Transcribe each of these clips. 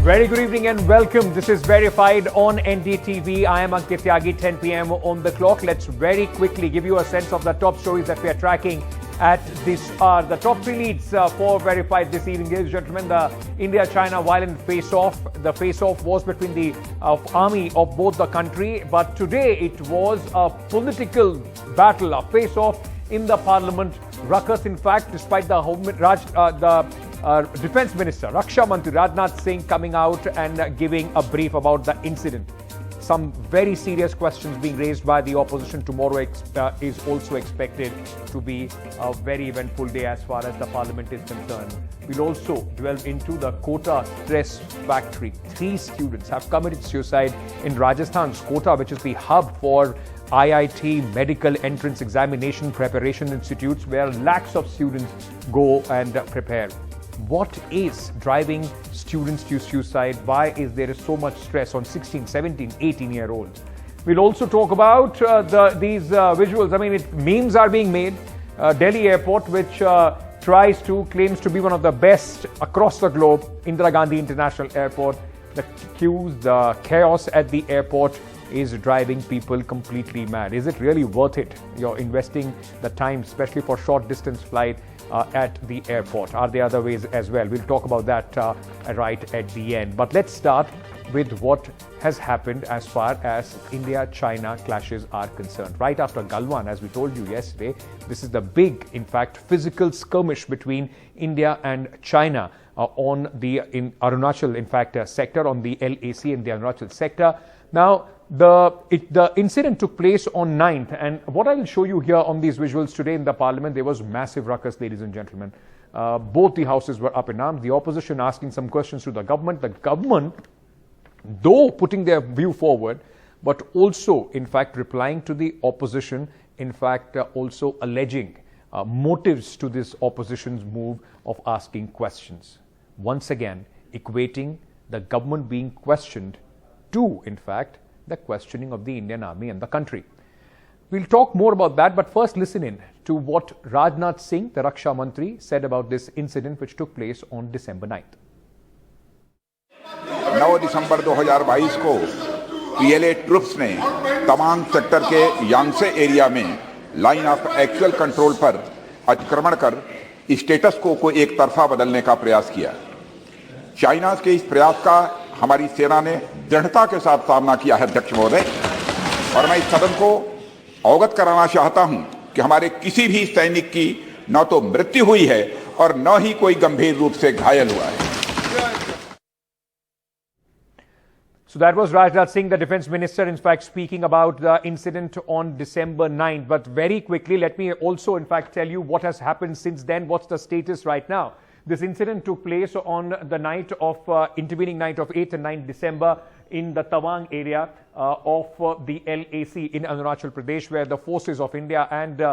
Very good evening and welcome. This is Verified on NDTV. I am Ankit Tyagi, 10 p.m. on the clock. Let's very quickly give you a sense of the top stories that we are tracking at this hour. The top three leads for Verified this evening, ladies and gentlemen, the India-China violent face-off. The face-off was between the army of both the country, but today it was a political battle, a face-off in the parliament. Ruckus, in fact, despite the Defence Minister, Raksha Mantri Rajnath Singh coming out and giving a brief about the incident. Some very serious questions being raised by the opposition. Tomorrow is also expected to be a very eventful day as far as the parliament is concerned. We'll also delve into the Kota stress factory. 3 students have committed suicide in Rajasthan's Kota, which is the hub for IIT medical entrance examination preparation institutes where lakhs of students go and prepare. What is driving students to suicide? Why is there so much stress on 16, 17, 18-year-olds? We'll also talk about these visuals. I mean, memes are being made. Delhi airport, which claims to be one of the best across the globe, Indira Gandhi International Airport. The queues, the chaos at the airport is driving people completely mad. Is it really worth it? You're investing the time, especially for short distance flight at the airport. Are there other ways as well? We'll talk about that right at the end. But let's start with what has happened as far as India-China clashes are concerned. Right after Galwan, as we told you yesterday, this is the big, in fact, physical skirmish between India and China in Arunachal, in fact, sector, on the LAC in the Arunachal sector. Now, the incident took place on 9th, and what I will show you here on these visuals today in the parliament, there was massive ruckus, ladies and gentlemen. Both the houses were up in arms. The opposition asking some questions to the government. The government, though putting their view forward, but also, in fact, replying to the opposition, in fact, also alleging motives to this opposition's move of asking questions. Once again, equating the government being questioned to, in fact, the questioning of the Indian Army and the country. We'll talk more about that, but first listen in to what Rajnath Singh, the Raksha Mantri, said about this incident which took place on December 9th. 9 दिसंबर 2022 को PLA troops ने Tawang sector के यांगसे area में line of actual control पर अतिक्रमण कर status को एक तरफा बदलने का प्रयास किया। चाइना के इस प्रयास का हमारी सेना ने दृढ़ता के साथ सामना किया है, अध्यक्ष महोदय, और मैं इस सदन को अवगत कराना चाहता हूं कि हमारे किसी भी सैनिक की न तो मृत्यु हुई है और न ही कोई गंभीर रूप से घायल हुआ है। So that was Rajnath Singh, the Defence Minister, in fact, speaking about the incident on December 9th. But very quickly, let me also, in fact, tell you what has happened since then. What's the status right now? This incident took place on the night of intervening night of 8th and 9th December in the Tawang area of the LAC in Arunachal Pradesh, where the forces of India and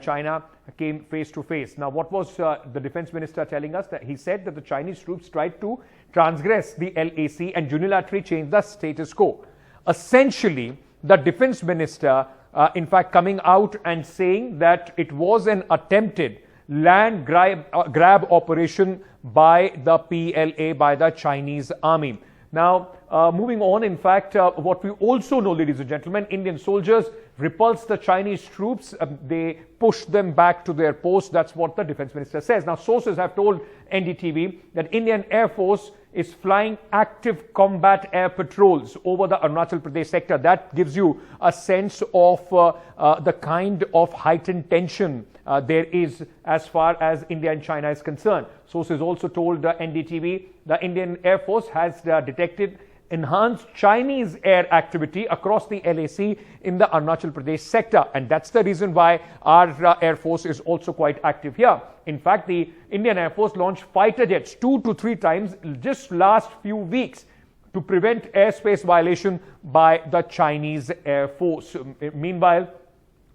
China came face to face. Now, what was the Defence Minister telling us? That he said that the Chinese troops tried to transgress the LAC and unilaterally change the status quo. Essentially, the Defence Minister, in fact, coming out and saying that it was an attempted land grab operation by the PLA, by the Chinese army. Now, moving on, in fact, what we also know, ladies and gentlemen, Indian soldiers repulsed the Chinese troops. They pushed them back to their posts. That's what the Defence Minister says. Now, sources have told NDTV that Indian Air Force is flying active combat air patrols over the Arunachal Pradesh sector. That gives you a sense of the kind of heightened tension there is as far as India and China is concerned. Sources also told NDTV the Indian Air Force has detected enhanced Chinese air activity across the LAC in the Arunachal Pradesh sector, and that's the reason why our Air Force is also quite active here. In fact, the Indian Air Force launched fighter jets 2 to 3 times just last few weeks to prevent airspace violation by the Chinese Air Force. Meanwhile,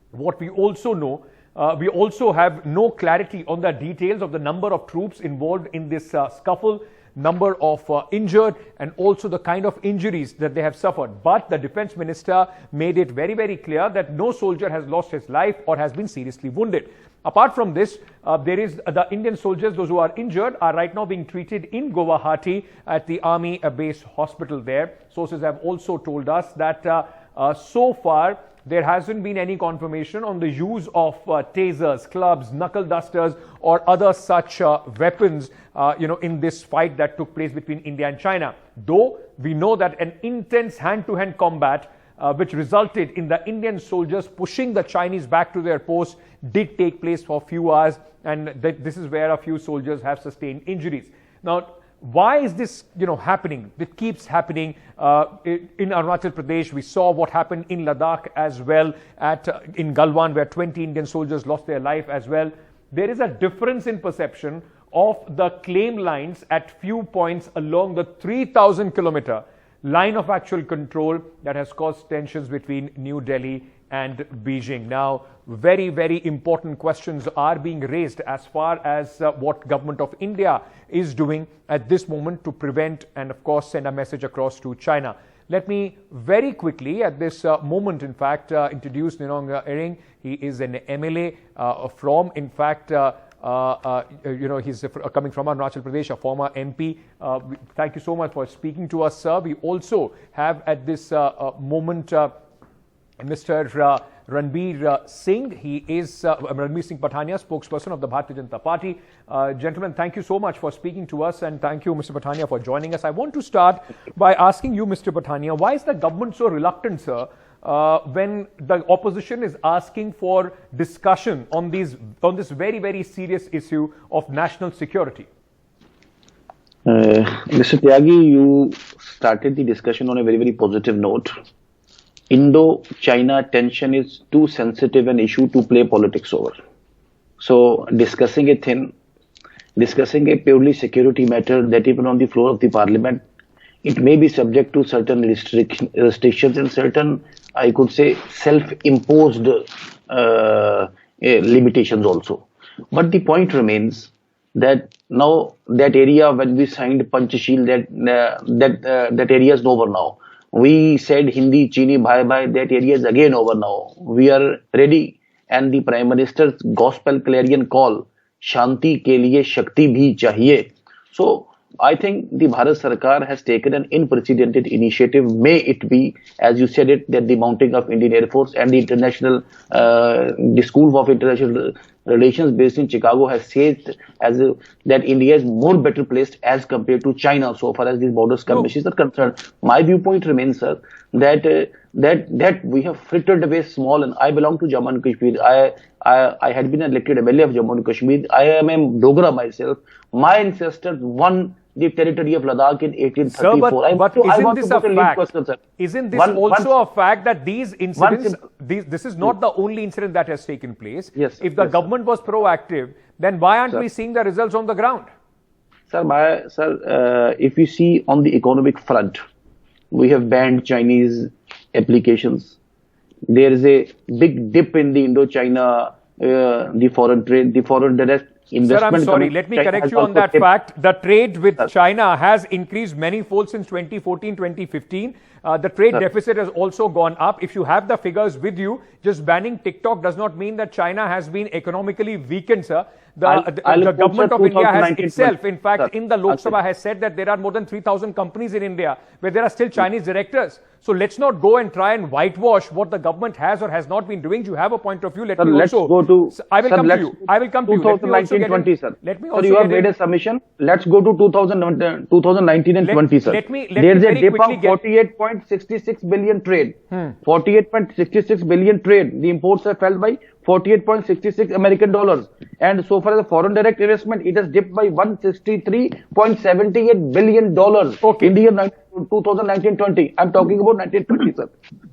what we also know, we also have no clarity on the details of the number of troops involved in this scuffle. number of injured and also the kind of injuries that they have suffered. But the defense minister made it very, very clear that no soldier has lost his life or has been seriously wounded. Apart from this, there is the Indian soldiers, those who are injured, are right now being treated in Guwahati at the Army Base Hospital there. Sources have also told us that so far there hasn't been any confirmation on the use of tasers, clubs, knuckle dusters or other such weapons in this fight that took place between India and China. Though we know that an intense hand-to-hand combat which resulted in the Indian soldiers pushing the Chinese back to their posts did take place for a few hours, and this is where a few soldiers have sustained injuries. Now, why is this happening? It keeps happening in Arunachal Pradesh. We saw what happened in Ladakh as well, in Galwan, where 20 Indian soldiers lost their life as well. There is a difference in perception of the claim lines at few points along the 3,000-kilometer line of actual control that has caused tensions between New Delhi and Beijing. Now, very, very important questions are being raised as far as what government of India is doing at this moment to prevent and, of course, send a message across to China. Let me very quickly at this moment, in fact, introduce Ninong Ering. He is an MLA from, in fact, he's coming from Arunachal Pradesh, a former MP. Thank you so much for speaking to us, sir. We also have at this moment Mr. Ranbir Singh. He is Ranbir Singh Pathania, spokesperson of the Bharatiya Janata Party. Gentlemen, thank you so much for speaking to us, and thank you, Mr. Pathania, for joining us. I want to start by asking you, Mr. Pathania, why is the government so reluctant, sir, when the opposition is asking for discussion on this very, very serious issue of national security? Mr. Tyagi, you started the discussion on a very, very positive note. Indo-China tension is too sensitive an issue to play politics over. So discussing a purely security matter that even on the floor of the parliament, it may be subject to certain restrictions and certain, I could say, self-imposed limitations also. But the point remains that now that area, when we signed Panchashil, that area is over now. We said Hindi, Chini, Bhai Bhai, that area is again over now. We are ready, and the Prime Minister's gospel clarion call, Shanti ke liye Shakti bhi chahiye. So I think the Bharat Sarkar has taken an unprecedented initiative. May it be, as you said it, that the mounting of Indian Air Force and the the School of International Relations based in Chicago has said that India is more better placed as compared to China so far as these border skirmishes are concerned. My viewpoint remains, sir, that we have frittered away small, and I belong to Jammu and Kashmir. I had been elected MLA of Jammu and Kashmir. I am a Dogra myself. My ancestors won the territory of Ladakh in 1834. Sir, but isn't this a fact? Isn't this also a fact that these incidents, this is not the only incident that has taken place? Yes. If the government was proactive, then why aren't we seeing the results on the ground? Sir, if you see on the economic front, we have banned Chinese applications. There is a big dip in the Indo-China, the foreign trade, the foreign direct investment. Sir, I'm sorry, let me correct you on that fact. The trade with China has increased many-fold since 2014, 2015. The trade deficit has also gone up. If you have the figures with you, just banning TikTok does not mean that China has been economically weakened, sir. The government of India has itself, in fact, in the Lok Sabha has said that there are more than 3,000 companies in India where there are still Chinese directors. So let's not go and try and whitewash what the government has or has not been doing. You have a point of view. Let me also go to. I will come to you. I will come to you. 2019-20, sir. Let me also. So you have made a submission. Let's go to 2019 and 20, sir. There's a dip of 48.66 billion trade. 48.66 billion trade. The imports have fell by 48.66 American dollars. And so far as the foreign direct investment, it has dipped by $163.78 billion. Okay. India 2019-20. I'm talking about 1920, sir.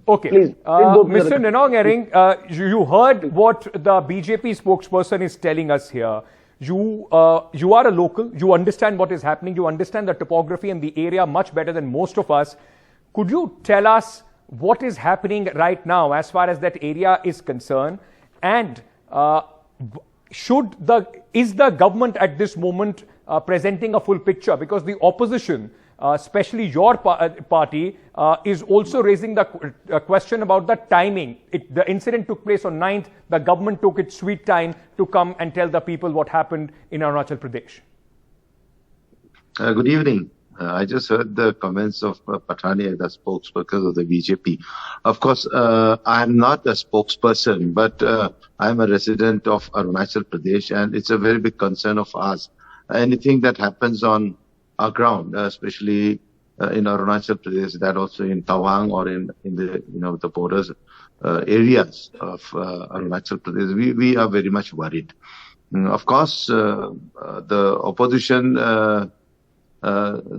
Okay. Please Mr. Ninong Ering, you heard what the BJP spokesperson is telling us here. You are a local. You understand what is happening. You understand the topography and the area much better than most of us. Could you tell us what is happening right now as far as that area is concerned? And is the government at this moment presenting a full picture, because the opposition, especially your party, is also raising the question about the timing. The incident took place on 9th. The government took its sweet time to come and tell the people what happened in Arunachal Pradesh. Good evening. I just heard the comments of Patania, the spokesperson of the BJP. Of course, I'm not a spokesperson, but I'm a resident of Arunachal Pradesh, and it's a very big concern of ours. Anything that happens on our ground, especially in Arunachal Pradesh, that also in Tawang or in the the borders areas of Arunachal Pradesh, we are very much worried. Of course, the opposition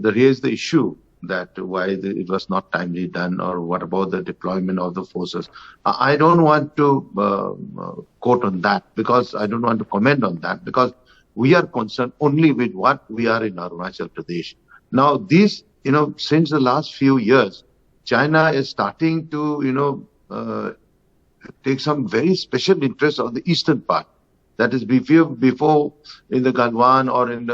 they raised the issue that why it was not timely done, or what about the deployment of the forces. I don't want to quote on that, because I don't want to comment on that, because we are concerned only with what we are in Arunachal Pradesh. Now, these, since the last few years, China is starting to, take some very special interest on the eastern part. That is, before in the Galwan or in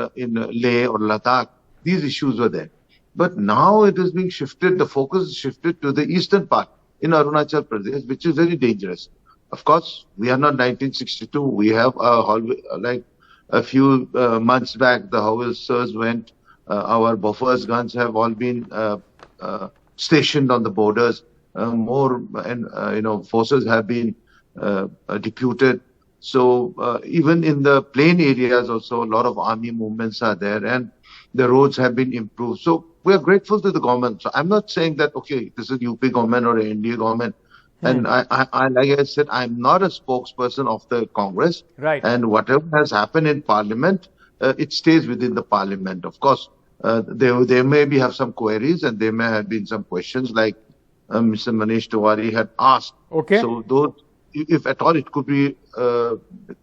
Leh or Ladakh, these issues were there. But now it is being shifted, the focus is shifted to the eastern part in Arunachal Pradesh, which is very dangerous. Of course, we are not 1962. We have a few months back, the howitzers went, our Bofors guns have all been stationed on the borders. More forces have been deputed. So even in the plain areas also, a lot of army movements are there, and the roads have been improved. So we are grateful to the government. So I'm not saying that, okay, this is UP government or NDA government. And I, like I said, I'm not a spokesperson of the Congress. Right. And whatever has happened in Parliament, it stays within the Parliament. Of course, they may have some queries, and there may have been some questions like Mr. Manish Tiwari had asked. Okay. So those, if at all it could be,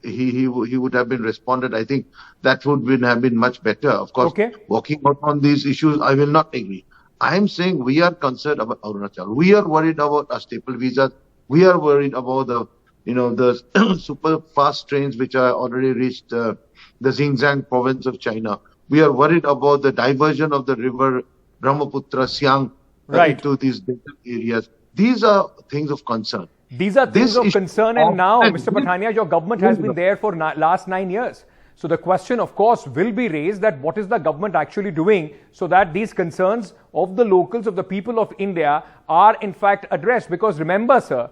he would have been responded. I think that would have been much better. Of course, working out on these issues, I will not agree. I am saying we are concerned about Arunachal. We are worried about our staple visas. We are worried about the super fast trains which are already reached the Xinjiang province of China. We are worried about the diversion of the river Brahmaputra, Siang into these areas. These are things of concern. These are things of concern, and now, Mr. Pathania, your government has been there for last 9 years. So the question, of course, will be raised that what is the government actually doing so that these concerns of the locals, of the people of India, are in fact addressed. Because remember, sir,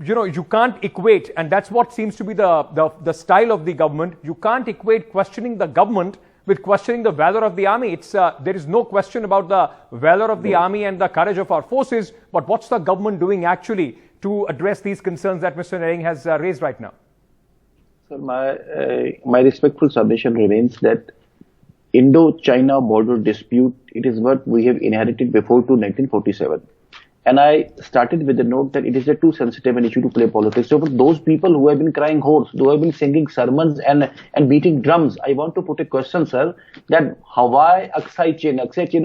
you can't equate, and that's what seems to be the style of the government. You can't equate questioning the government with questioning the valor of the army. There is no question about the valor of the army and the courage of our forces, but what's the government doing actually to address these concerns that Mr. Nering has raised right now? So my respectful submission remains that Indo-China border dispute, it is what we have inherited before to 1947. And I started with the note that it is a too sensitive an issue to play politics. So for those people who have been crying horse, who have been singing sermons and beating drums, I want to put a question, sir, that why Aksai chain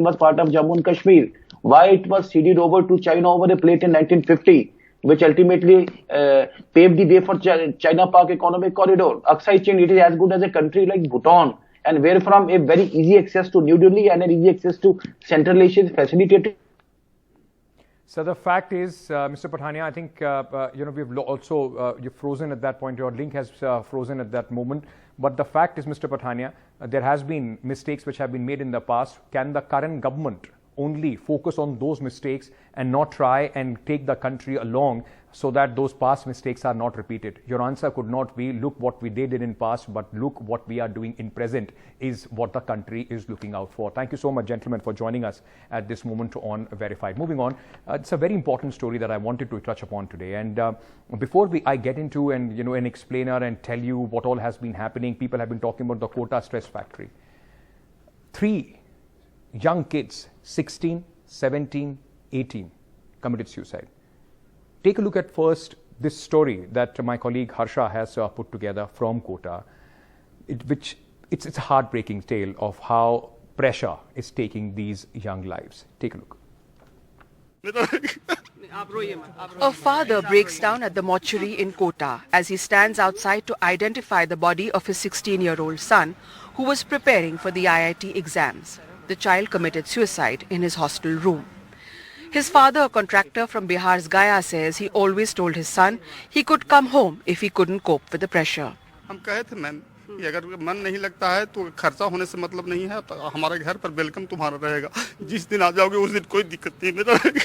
was part of Jammu and Kashmir. Why it was ceded over to China over a plate in 1950, which ultimately paved the way for China-Pak economic corridor. Aksai chain, it is as good as a country like Bhutan, and where from a very easy access to New Delhi and an easy access to Central Asia is facilitated. So the fact is, Mr. Pathania, I think, we've also, you've frozen at that point, your link has frozen at that moment. But the fact is, Mr. Pathania, there has been mistakes which have been made in the past. Can the current government only focus on those mistakes and not try and take the country along so that those past mistakes are not repeated? Your answer could not be, look what we did in past, but look what we are doing in present is what the country is looking out for. Thank you so much, gentlemen, for joining us at this moment on Verified. Moving on, it's a very important story that I wanted to touch upon today. And before I get into an explainer and tell you what all has been happening, people have been talking about the quota stress factory. 3 young kids, 16, 17, 18, committed suicide. Take a look at first this story that my colleague Harsha has put together from Kota, it's a heartbreaking tale of how pressure is taking these young lives. Take a look. A father breaks down at the mortuary in Kota as he stands outside to identify the body of his 16-year-old son, who was preparing for the IIT exams. The child committed suicide in his hostel room. His father, a contractor from Bihar's Gaya, says he always told his son he could come home if he couldn't cope with the pressure. हम कहे थे ma'am कि अगर मन नहीं लगता है तो खर्चा होने से मतलब नहीं है, हमारे घर पर वेलकम तुम्हारा रहेगा, जिस दिन आ जाओगे उस दिन कोई दिक्कत नहीं रहेगी.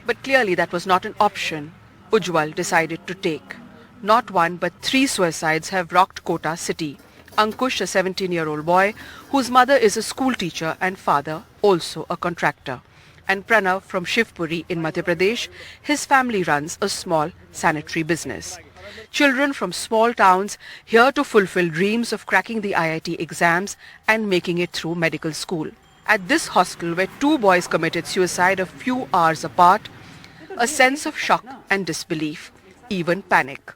But clearly that was not an option Ujjwal decided to take. Not one but 3 suicides have rocked Kota city. Ankush, a 17-year-old boy whose mother is a school teacher and father also a contractor. And Pranav from Shivpuri in Madhya Pradesh, his family runs a small sanitary business. Children from small towns here to fulfill dreams of cracking the IIT exams and making it through medical school. At this hostel where 2 boys committed suicide a few hours apart, a sense of shock and disbelief, even panic.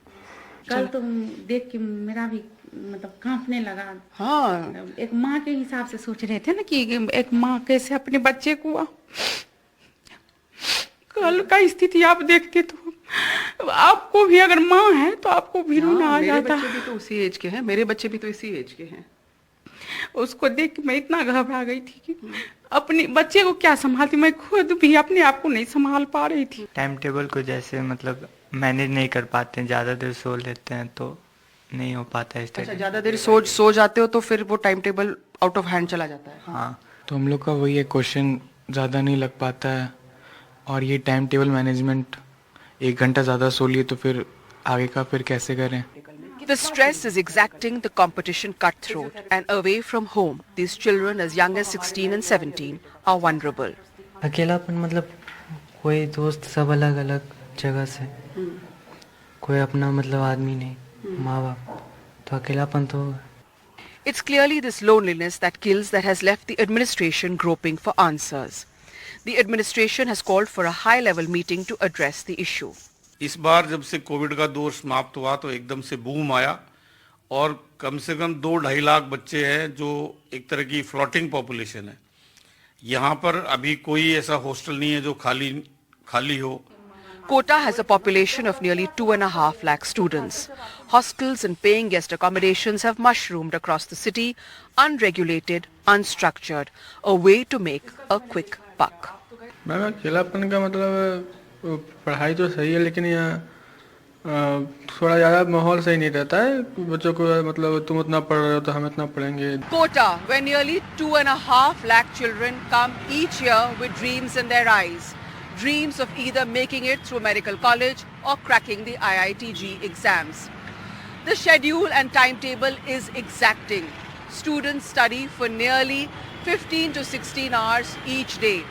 कल तो देख के मेरा भी मतलब कांपने लगा. हाँ. एक माँ के हिसाब से सोच रहे थे ना कि एक माँ कैसे अपने बच्चे को, कल का स्थिति आप देखते तो आपको भी अगर माँ है तो आपको भी रोना आ जाता. मेरे बच्चे भी तो उसी एज के हैं, मेरे बच्चे भी तो इसी एज के हैं. उसको देख के मैं इतना घबरा गई थी कि अपने बच्चे को क्या संभालती, मैं खुद भी अपने आप को नहीं संभाल पा रही थी. टाइम टेबल को जैसे मतलब मैनेज नहीं कर पाते हैं, ज़्यादा देर सो लेते हैं तो नहीं हो पाता है. अच्छा, ज़्यादा देर सो जाते हो तो फिर वो time table out of hand चला जाता है. हाँ. तो हम लोग का वही एक क्वेश्चन ज़्यादा नहीं लग पाता है और ये टाइम टेबल मैनेजमेंट 1 घंटा ज़्यादा सो लिए तो फिर आगे का फिर कैसे करें. The stress is exacting, the competition cutthroat, and away from home, these children as young as 16 and 17 are vulnerable. अकेलापन मतलब कोई दोस्त सब अलग अलग जगह से, कोई अपना मतलब आदमी नहीं, माँ बाप, तो अकेलापन तो. It's clearly this loneliness that kills that has left the administration groping for answers. The administration has called for a high-level meeting to address the issue. इस बार जब से कोविड का दौर समाप्त हुआ तो एकदम से बूम आया और कम से कम 2-2.5 लाख बच्चे हैं जो एक तरह की फ्लोटिंग पॉपुलेशन है. यहाँ पर अभी कोई ऐसा हॉस्टल नहीं है जो खाली हो. Kota has a population of nearly 2.5 lakh students. Hostels and paying guest accommodations have mushroomed across the city, unregulated, unstructured, a way to make a quick buck. Ma'am अकेलापन का मतलब पढ़ाई तो सही है लेकिन यहाँ थोड़ा ज़्यादा माहौल सही नहीं रहता है. बच्चों को मतलब तुम उतना पढ़ रहे हो तो हम इतना पढ़ेंगे. Kota, where nearly 2.5 lakh children come each year with dreams in their eyes. Dreams of either making it through medical college or cracking the IITG exams. The schedule and timetable is exacting. Students study for nearly 15 to 16 hours each day.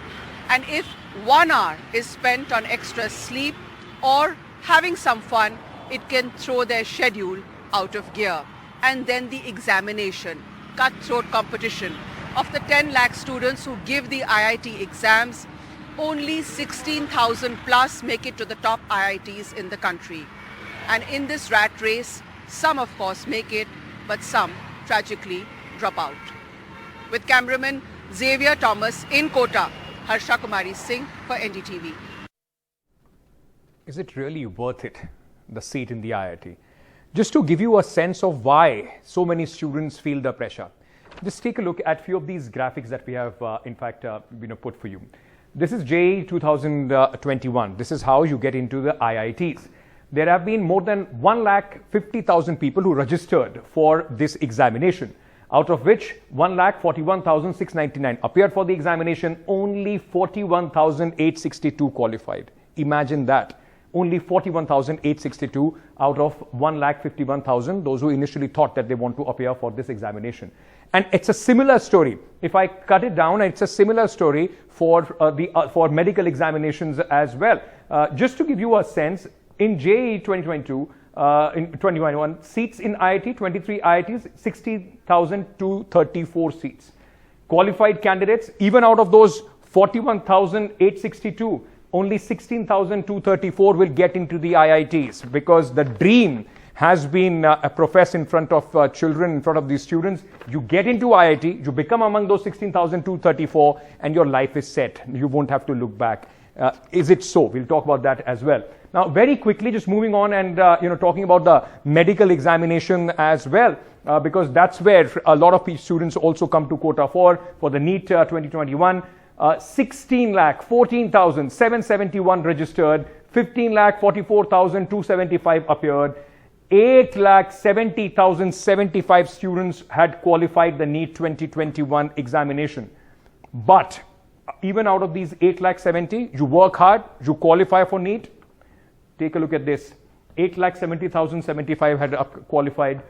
And if 1 hour is spent on extra sleep or having some fun, it can throw their schedule out of gear. And then the examination, cutthroat competition. Of the 10 lakh students who give the IIT exams, only 16,000 plus make it to the top IITs in the country. And in this rat race, some of course make it, but some tragically drop out. With cameraman Xavier Thomas in Kota, Harsha Kumari Singh for NDTV. Is it really worth it, the seat in the IIT? Just to give you a sense of why so many students feel the pressure, just take a look at a few of these graphics that we have put for you. This is JEE 2021. This is how you get into the IITs. There have been more than 1,50,000 people who registered for this examination, out of which 1,41,699 appeared for the examination. Only 41,862 qualified. Imagine that. Only 41,862 out of 1,51,000, those who initially thought that they want to appear for this examination. And it's a similar story. If I cut it down, it's a similar story for for medical examinations as well. Just to give you a sense, in JEE 2022, in 2021, seats in IIT, 23 IITs, 60,234 seats. Qualified candidates, even out of those 41,862, only 16,234 will get into the IITs, because the dream has been professed in front of children, in front of these students. You get into IIT, you become among those 16,234, and your life is set. You won't have to look back. Is it so? We'll talk about that as well. Now, very quickly, just moving on and talking about the medical examination as well, because that's where a lot of students also come to Kota for the NEET 2021. 16,14,771 registered, 15,44,275 appeared, 8,70,075 students had qualified the NEET 2021 examination. But even out of these 8,70,000, you work hard, you qualify for NEET. Take a look at this. 8,70,075 had qualified.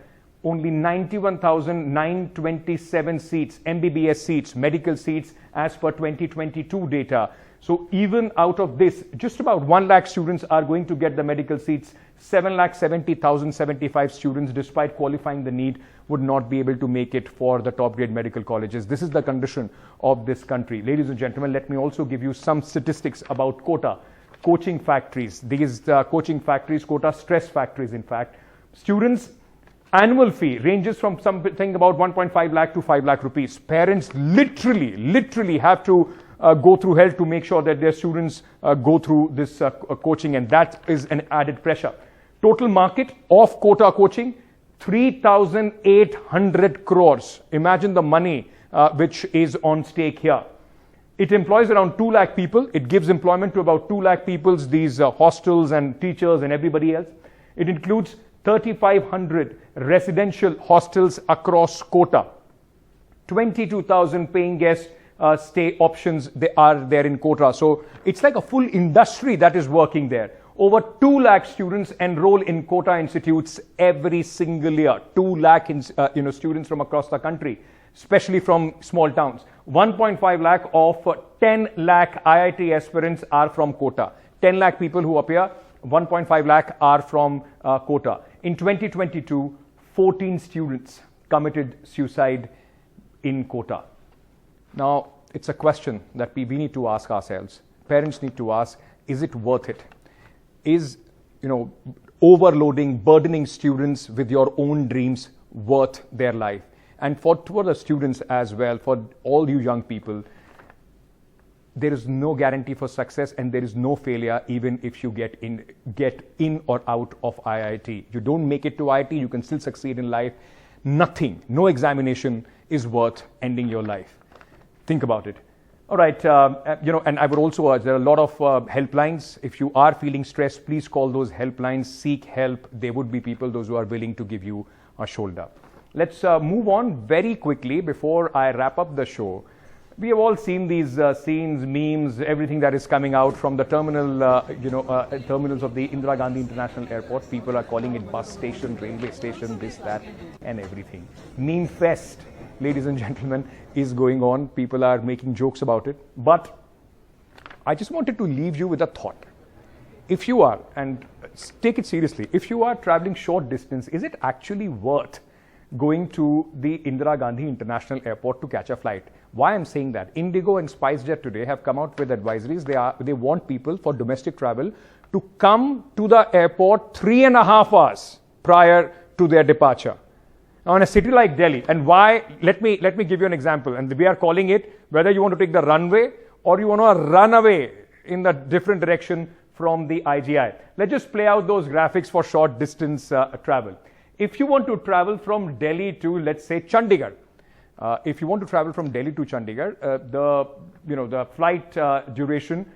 Only 91,927 seats, MBBS seats, medical seats as per 2022 data. So even out of this, just about 1 lakh students are going to get the medical seats. 7,70,075 students, despite qualifying the NEET, would not be able to make it for the top grade medical colleges. This is the condition of this country. Ladies and gentlemen, let me also give you some statistics about Kota. Coaching factories. These coaching factories, Kota stress factories, in fact. Students' annual fee ranges from something about 1.5 lakh to 5 lakh rupees. Parents literally have to go through hell to make sure that their students go through this coaching, and that is an added pressure. Total market of Kota coaching, 3,800 crores. Imagine the money which is on stake here. It employs around 2 lakh people. It gives employment to about 2 lakh people, these hostels and teachers and everybody else. It includes 3,500 residential hostels across Kota. 22,000 paying guest stay options they are there in Kota. So it's like a full industry that is working there. Over 2 lakh students enroll in Kota institutes every single year. 2 lakh students from across the country, especially from small towns. 1.5 lakh of 10 lakh IIT aspirants are from Kota. 10 lakh people who appear, 1.5 lakh are from Kota. In 2022, 14 students committed suicide in Kota. Now, it's a question that we need to ask ourselves. Parents need to ask, is it worth it? Is, overloading, burdening students with your own dreams worth their life? And for the students as well, for all you young people, there is no guarantee for success and there is no failure even if you get in or out of IIT. You don't make it to IIT, you can still succeed in life. Nothing, no examination is worth ending your life. Think about it. All right, and I would also urge, there are a lot of helplines. If you are feeling stressed, please call those helplines, seek help. There would be people, those who are willing to give you a shoulder. Let's move on very quickly before I wrap up the show. We have all seen these scenes, memes, everything that is coming out from the terminal, terminals of the Indira Gandhi International Airport. People are calling it bus station, railway station, this, that, and everything. Meme fest, ladies and gentlemen, is going on. People are making jokes about it. But I just wanted to leave you with a thought. If you are, and take it seriously, if you are traveling short distance, is it actually worth going to the Indira Gandhi International Airport to catch a flight? Why I'm saying that? Indigo and SpiceJet today have come out with advisories. They want people for domestic travel to come to the airport 3.5 hours prior to their departure. Now, in a city like Delhi, and why? Let me give you an example. And we are calling it whether you want to take the runway or you want to run away in the different direction from the IGI. Let's just play out those graphics for short distance travel. If you want to travel from Delhi to, let's say, Chandigarh, if you want to travel from Delhi to Chandigarh, the flight duration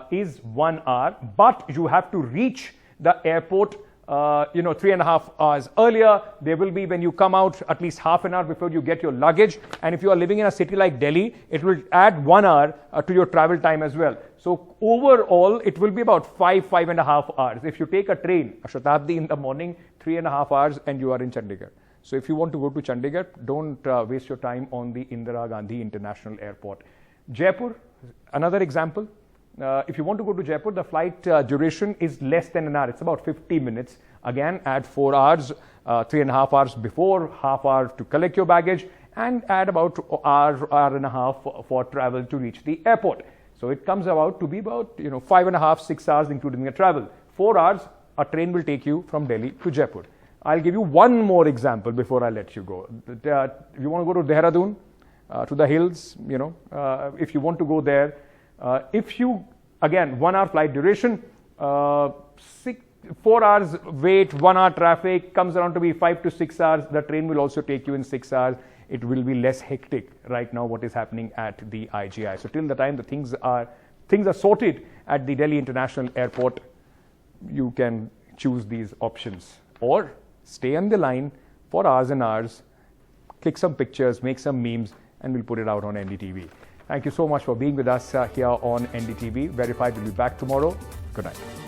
is 1 hour, but you have to reach the airport 3.5 hours earlier. There will be, when you come out, at least half an hour before you get your luggage. And if you are living in a city like Delhi, it will add 1 hour to your travel time as well. So overall, it will be about 5.5 hours. If you take a train, a Shatabdi in the morning, 3.5 hours, and you are in Chandigarh. So if you want to go to Chandigarh, don't waste your time on the Indira Gandhi International Airport. Jaipur, another example. If you want to go to Jaipur, the flight duration is less than an hour. It's about 50 minutes. Again, add 4 hours, 3.5 hours before, half hour to collect your baggage, and add about hour and a half for travel to reach the airport. So it comes about to be about 5.5, 6 hours including the travel. 4 hours, a train will take you from Delhi to Jaipur. I'll give you one more example before I let you go. If you want to go to Dehradun, to the hills, if you want to go there, if you again, 1 hour flight duration, 4 hours wait, 1 hour traffic, comes around to be 5 to 6 hours. The train will also take you in 6 hours. It will be less hectic right now what is happening at the IGI. So till the time the things are sorted at the Delhi International Airport, you can choose these options or stay on the line for hours and hours, click some pictures, make some memes, and we'll put it out on NDTV. Thank you so much for being with us here on NDTV. Verified will be back tomorrow. Good night.